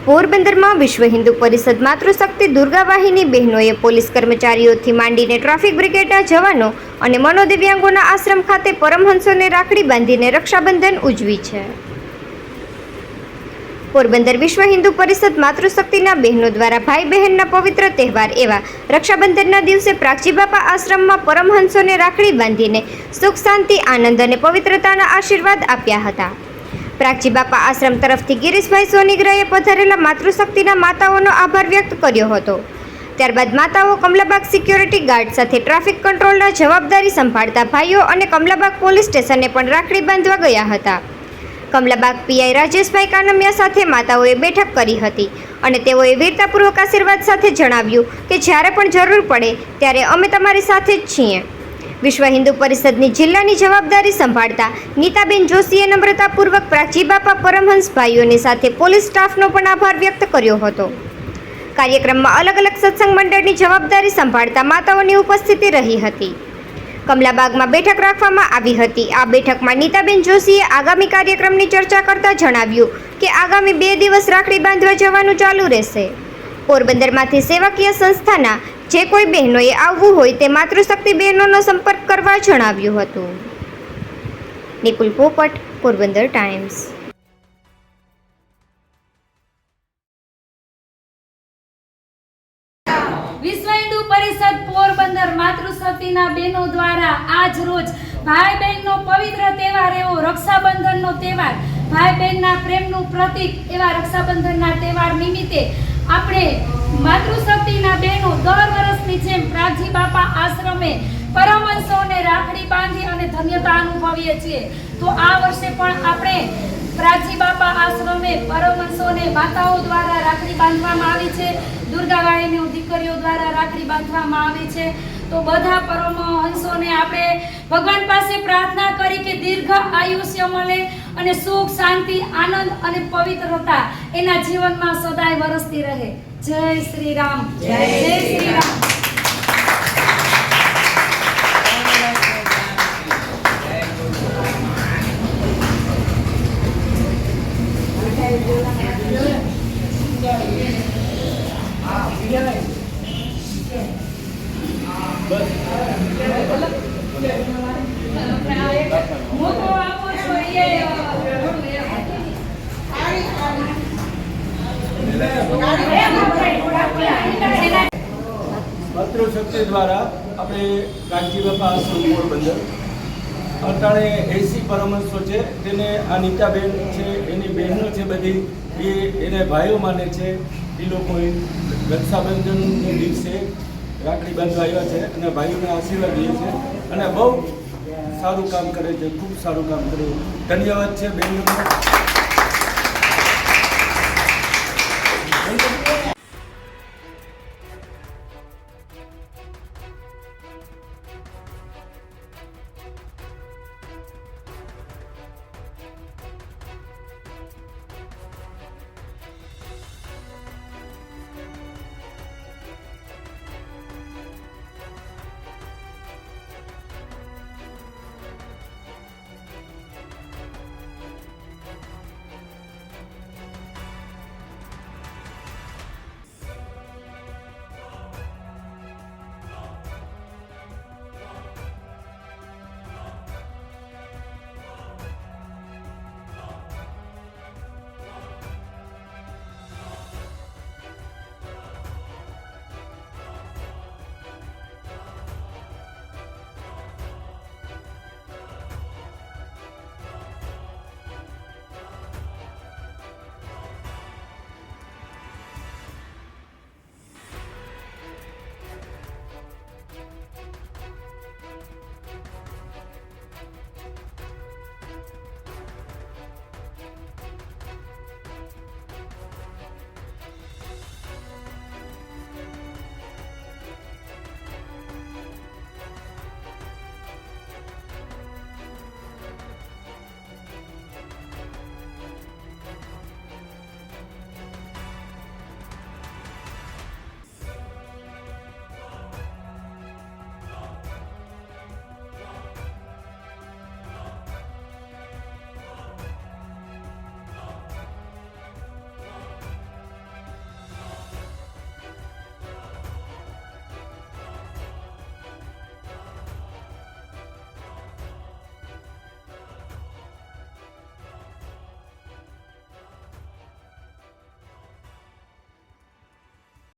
પોરબંદરમાં વિશ્વ હિન્દુ પરિષદ માતૃશક્તિ દુર્ગા વાહિની બહેનોએ પોલીસ કર્મચારીઓથી માંડીને ટ્રાફિક બ્રિગેડના જવાનો અને મનોદિવ્યાંગોના આશ્રમ ખાતે પરમહંસોને રાખડી બાંધીને રક્ષાબંધન ઉજવી છે। પોરબંદર વિશ્વ હિન્દુ પરિષદ માતૃશક્તિના બહેનો દ્વારા ભાઈ બહેનના પવિત્ર તહેવાર એવા રક્ષાબંધનના દિવસે પ્રાગજીબાપા આશ્રમમાં પરમહંસોને રાખડી બાંધીને સુખ શાંતિ આનંદ અને પવિત્રતાના આશીર્વાદ આપ્યા હતા। પ્રાગજીબાપા આશ્રમ તરફથી ગિરીશભાઈ સોનીગ્રાએ પધારેલા માતૃશક્તિના માતાઓનો આભાર વ્યક્ત કર્યો હતો। ત્યારબાદ માતાઓ કમલાબાગ સિક્યોરિટી ગાર્ડ સાથે ટ્રાફિક કંટ્રોલના જવાબદારી સંભાળતા ભાઈઓ અને કમલાબાગ પોલીસ સ્ટેશને પણ રાખડી બાંધવા ગયા હતા। કમલાબાગ પીઆઈ રાજેશભાઈ કાનમિયા સાથે માતાઓએ બેઠક કરી હતી અને તેઓએ વીરતાપૂર્વક આશીર્વાદ સાથે જણાવ્યું કે જ્યારે પણ જરૂર પડે ત્યારે અમે તમારી સાથે જ છીએ। વિશ્વ હિન્દુ પરિષદની જિલ્લાની જવાબદારી સંભાળતા નીતાબેન જોશીએ નમ્રતાપૂર્વક પ્રાગજીબાપા પરમહંસ ભાઈઓની સાથે પોલીસ સ્ટાફનો પણ આભાર વ્યક્ત કર્યો હતો। કાર્યક્રમમાં અલગ અલગ સત્સંગ મંડળની જવાબદારી સંભાળતા માતાઓની ઉપસ્થિતિ રહી હતી। કમલાબાગમાં બેઠક રાખવામાં આવી હતી। આ બેઠકમાં નીતાબેન જોશીએ આગામી કાર્યક્રમની ચર્ચા કરતા જણાવ્યું કે આગામી 2 દિવસ રાખડી બાંધવા જવાનું ચાલુ રહેશે। પોરબંદરમાંથી સેવાકીય સંસ્થાના જે કોઈ બહેનોએ આવવું હોય તે માતૃશક્તિ બહેનોનો સંપર્ક કરવા જણાવ્યું હતું। નિકુલ પોપટ, પોરબંદર ટાઈમ્સ। વિશ્વ હિન્દુ પરિષદ પોરબંદર માતૃશક્તિના બહેનો દ્વારા આજ રોજ ભાઈ બહેનનો પવિત્ર તહેવાર એવો રક્ષાબંધનનો તહેવાર, ભાઈ બહેનના પ્રેમનું પ્રતીક એવા રક્ષાબંધનના તહેવાર નિમિત્તે આપણે માતૃશક્તિના બહેનો દર વર્ષની જેમ પ્રાગજીબાપા આશ્રમે પરમહંસોને રાખડી બાંધી અને ધન્યતા અનુભવીએ છીએ। તો આ વર્ષે પણ આપણે પ્રાગજીબાપા આશ્રમે પરમહંસોને માતાઓ દ્વારા રાખડી બાંધવામાં આવી છે, દુર્ગા વાહિની દીકરીઓ દ્વારા રાખડી બાંધવામાં આવી છે। તો બધા પરમહંસોને આપણે ભગવાન પાસે પ્રાર્થના કરી કે દીર્ઘ આયુષ્ય મળે અને સુખ શાંતિ આનંદ અને પવિત્રતા એના જીવનમાં સદાય વરસતી રહે। જય શ્રી રામ, જય શ્રી રામ। માતૃશક્તિ દ્વારા આપણે પ્રાગજીબાપા આશ્રમ પોરબંદર અટાણે 80 પરમહંસો છે। તેને આ નીતાબેન છે, એની બહેનો છે બધી, એને ભાઈઓ માને છે। એ લોકો રક્ષાબંધનના દિવસે રાખડી બાંધવા આવ્યા છે અને ભાઈઓને આશીર્વાદ લે છે અને બહુ સારું કામ કરે છે, ખૂબ સારું કામ કરે। ધન્યવાદ છે બહેનોનો।